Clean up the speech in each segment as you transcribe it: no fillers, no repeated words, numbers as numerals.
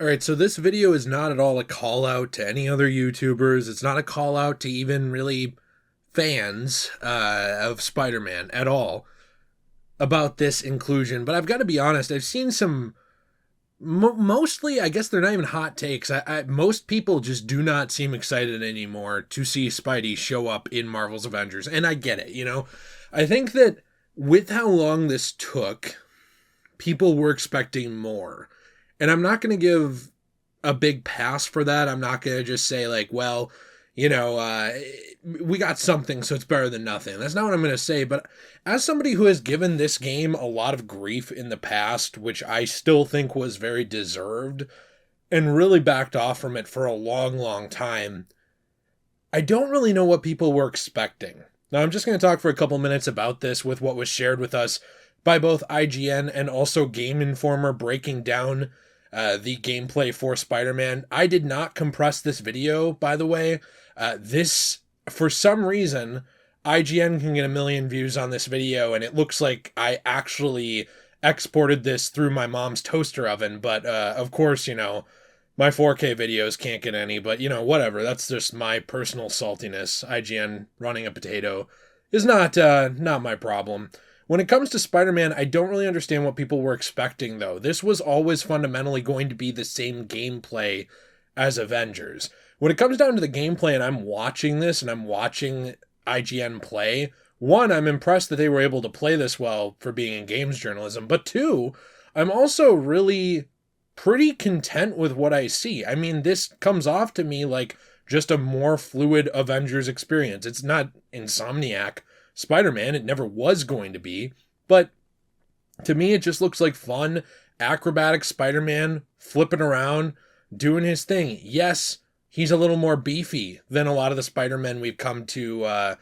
All right, so this video is not at all a call out to any other YouTubers. It's not a call out to even really fans of Spider-Man at all about this inclusion. But I've got to be honest, I've seen some mostly, I guess they're not even hot takes. Most people just do not seem excited anymore to see Spidey show up in Marvel's Avengers, and I get it. I think that with how long this took, people were expecting more. And I'm not going to give a big pass for that. I'm not going to just say, like, well, you know, uh, we got something, so it's better than nothing. That's not what I'm going to say. But as somebody who has given this game a lot of grief in the past, which I still think was very deserved, and really backed off from it for a long, long time, I don't really know what people were expecting. Now, I'm just going to talk for a couple minutes about this with what was shared with us by both IGN and also Game Informer breaking down the gameplay for Spider-Man. I did not compress this video, by the way. For some reason, IGN can get 1 million views on this video, and it looks like I actually exported this through my mom's toaster oven, but of course, my 4K videos can't get any, but whatever. That's just my personal saltiness. IGN running a potato is not my problem. When it comes to Spider-Man, I don't really understand what people were expecting, though. This was always fundamentally going to be the same gameplay as Avengers. When it comes down to the gameplay, and I'm watching this, and I'm watching IGN play, one, I'm impressed that they were able to play this well for being in games journalism, but two, I'm also really pretty content with what I see. I mean, this comes off to me like just a more fluid Avengers experience. It's not Insomniac Spider-Man. It never was going to be. But to me, it just looks like fun, acrobatic Spider-Man flipping around, doing his thing. Yes, he's a little more beefy than a lot of the Spider-Men we've come to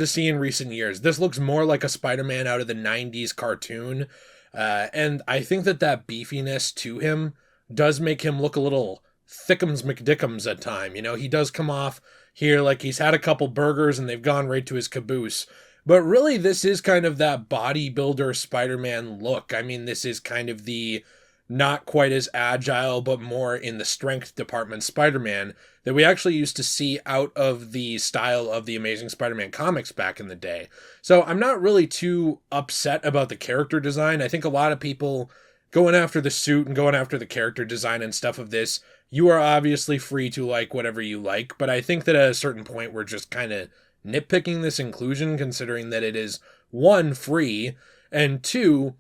see in recent years. This looks more like a Spider-Man out of the 90s cartoon. And I think that beefiness to him does make him look a little thickums McDickums at time. He does come off here like he's had a couple burgers and they've gone right to his caboose. But really, this is kind of that bodybuilder Spider-Man look. I mean, this is kind of the not quite as agile, but more in the strength department Spider-Man that we actually used to see out of the style of the Amazing Spider-Man comics back in the day. So I'm not really too upset about the character design. I think a lot of people going after the suit and going after the character design and stuff of this, you are obviously free to like whatever you like, but I think that at a certain point we're just kind of nitpicking this inclusion, considering that it is, one, free, and two,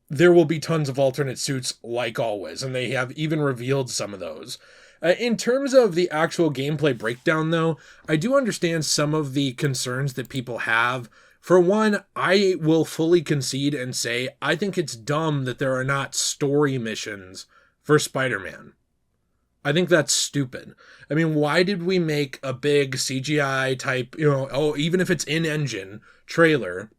there will be tons of alternate suits like always, and they have even revealed some of those. In terms of the actual gameplay breakdown, though, I do understand some of the concerns that people have. For one, I will fully concede and say I think it's dumb that there are not story missions for Spider-Man. I think that's stupid. I mean, why did we make a big CGI type, even if it's in-engine trailer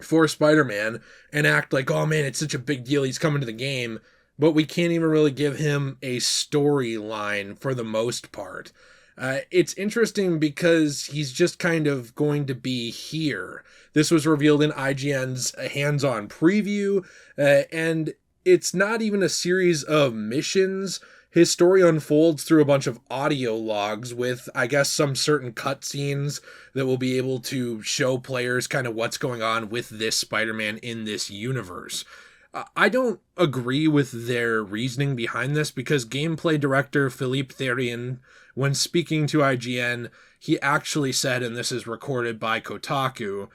for Spider-Man and act like, oh man, it's such a big deal, he's coming to the game, but we can't even really give him a storyline for the most part. It's interesting because he's just kind of going to be here. This was revealed in IGN's hands-on preview, and it's not even a series of missions. His story unfolds through a bunch of audio logs with, I guess, some certain cutscenes that will be able to show players kind of what's going on with this Spider-Man in this universe. I don't agree with their reasoning behind this because gameplay director Philippe Therian, when speaking to IGN, he actually said, and this is recorded by Kotaku,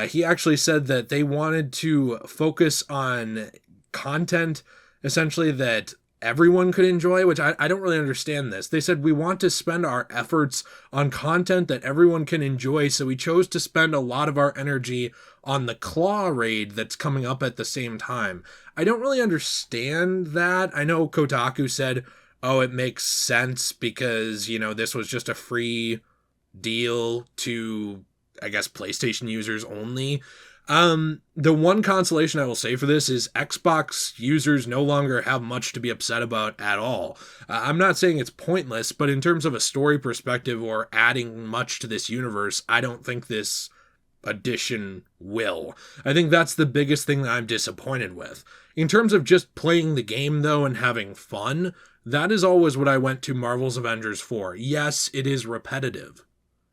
he actually said that they wanted to focus on content, essentially, that everyone could enjoy, which I don't really understand this. They said we want to spend our efforts on content that everyone can enjoy, so we chose to spend a lot of our energy on the Claw raid that's coming up at the same time. I don't really understand that. I know Kotaku said, oh, it makes sense because, this was just a free deal to, I guess, PlayStation users only. The one consolation I will say for this is Xbox users no longer have much to be upset about at all. I'm not saying it's pointless, but in terms of a story perspective or adding much to this universe, I don't think this edition will. I think that's the biggest thing that I'm disappointed with. In terms of just playing the game, though, and having fun, That is always what I went to Marvel's Avengers for. Yes, it is repetitive.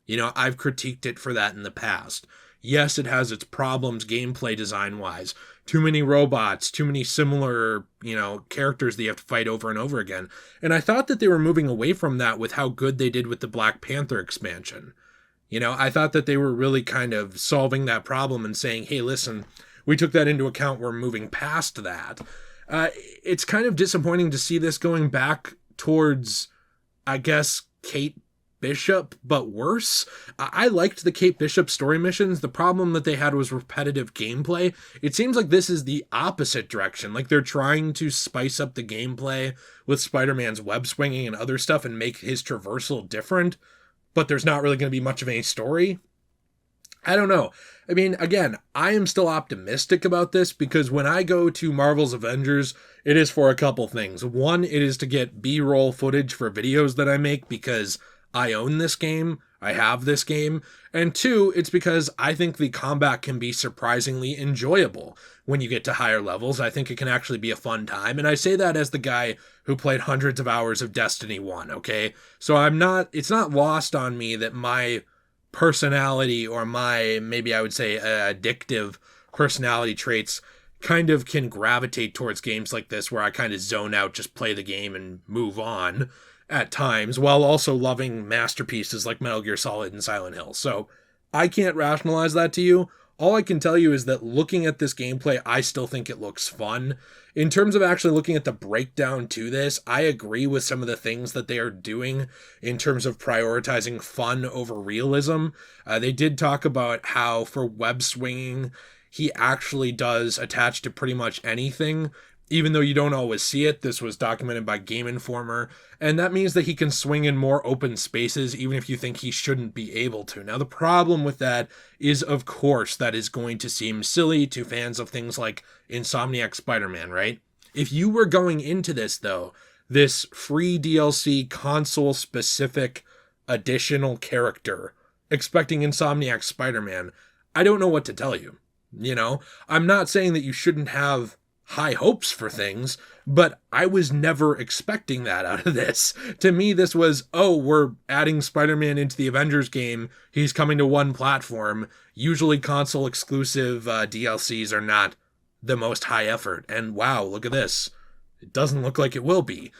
I've critiqued it for that in the past. Yes, it has its problems gameplay design-wise. Too many robots, too many similar, characters that you have to fight over and over again. And I thought that they were moving away from that with how good they did with the Black Panther expansion. I thought that they were really kind of solving that problem and saying, hey, listen, we took that into account. We're moving past that. It's kind of disappointing to see this going back towards, I guess, Kate Bishop, but worse. I liked the Kate Bishop story missions. The problem that they had was repetitive gameplay. It seems like this is the opposite direction. Like they're trying to spice up the gameplay with Spider-Man's web swinging and other stuff and make his traversal different, but there's not really going to be much of any story. I don't know. I mean, again, I am still optimistic about this because when I go to Marvel's Avengers, it is for a couple things. One, it is to get B-roll footage for videos that I make because I own this game, I have this game, and two, it's because I think the combat can be surprisingly enjoyable when you get to higher levels. I think it can actually be a fun time, and I say that as the guy who played hundreds of hours of Destiny 1, okay? So it's not lost on me that my personality or my, maybe I would say, addictive personality traits kind of can gravitate towards games like this where I kind of zone out, just play the game and move on at times, while also loving masterpieces like Metal Gear Solid and Silent Hill. So I can't rationalize that to you. All I can tell you is that looking at this gameplay, I still think it looks fun. In terms of actually looking at the breakdown to this, I agree with some of the things that they are doing in terms of prioritizing fun over realism. They did talk about how for web swinging, he actually does attach to pretty much anything, even though you don't always see it. This was documented by Game Informer, and that means that he can swing in more open spaces even if you think he shouldn't be able to. Now, the problem with that is, of course, that is going to seem silly to fans of things like Insomniac Spider-Man, right? If you were going into this, though, this free DLC console-specific additional character, expecting Insomniac Spider-Man, I don't know what to tell you. I'm not saying that you shouldn't have high hopes for things, but I was never expecting that out of this. To me, this was, oh, we're adding Spider-Man into the Avengers game. He's coming to one platform. Usually console exclusive DLCs are not the most high effort. And wow, look at this. It doesn't look like it will be.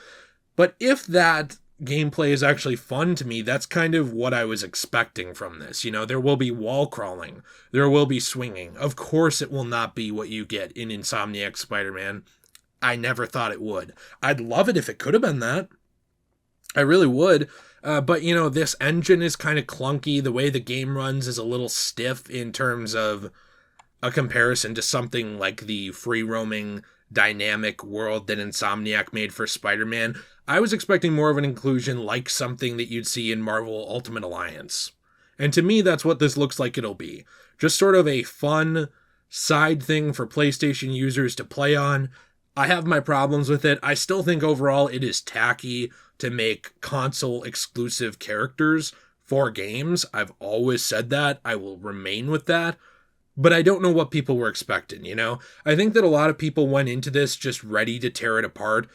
But if that gameplay is actually fun to me, that's kind of what I was expecting from this. There will be wall crawling. There will be swinging. Of course, it will not be what you get in Insomniac Spider-Man. I never thought it would. I'd love it if it could have been that. I really would. But, this engine is kind of clunky. The way the game runs is a little stiff in terms of a comparison to something like the free-roaming dynamic world that Insomniac made for Spider-Man. I was expecting more of an inclusion like something that you'd see in Marvel Ultimate Alliance. And to me, that's what this looks like it'll be. Just sort of a fun side thing for PlayStation users to play on. I have my problems with it. I still think overall it is tacky to make console exclusive characters for games. I've always said that. I will remain with that. But I don't know what people were expecting, I think that a lot of people went into this just ready to tear it apart.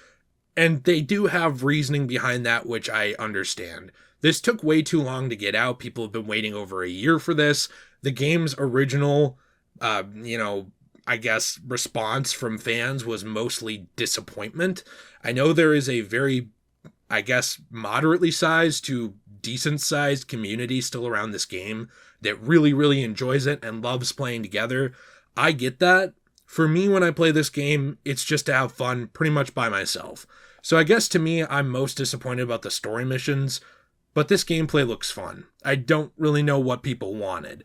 And they do have reasoning behind that, which I understand. This took way too long to get out. People have been waiting over a year for this. The game's original, I guess, response from fans was mostly disappointment. I know there is a very, I guess, moderately sized to decent sized community still around this game that really, really enjoys it and loves playing together. I get that. For me, when I play this game, it's just to have fun pretty much by myself. So I guess to me, I'm most disappointed about the story missions, but this gameplay looks fun. I don't really know what people wanted.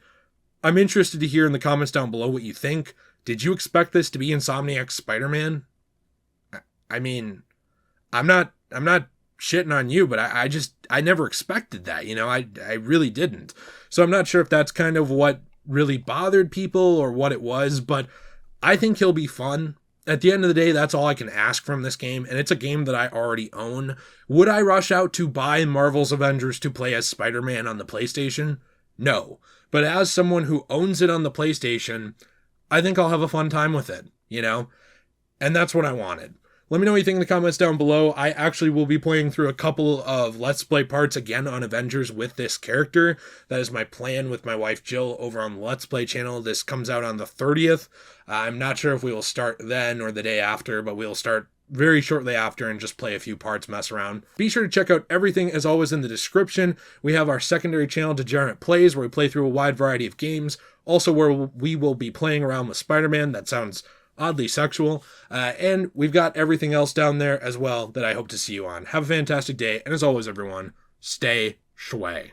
I'm interested to hear in the comments down below what you think. Did you expect this to be Insomniac Spider-Man? I mean, I'm not shitting on you, but I never expected that, I really didn't. So I'm not sure if that's kind of what really bothered people or what it was, but I think he'll be fun. At the end of the day, that's all I can ask from this game, and it's a game that I already own. Would I rush out to buy Marvel's Avengers to play as Spider-Man on the PlayStation? No. But as someone who owns it on the PlayStation, I think I'll have a fun time with it, And that's what I wanted. Let me know what you think in the comments down below. I actually will be playing through a couple of Let's Play parts again on Avengers with this character. That is my plan with my wife Jill over on the Let's Play channel. This comes out on the 30th. I'm not sure if we will start then or the day after, but we'll start very shortly after and just play a few parts, mess around. Be sure to check out everything as always in the description. We have our secondary channel, Degenerate Plays, where we play through a wide variety of games. Also where we will be playing around with Spider-Man. That sounds oddly sexual. And we've got everything else down there as well that I hope to see you on. Have a fantastic day, and as always, everyone, stay shway.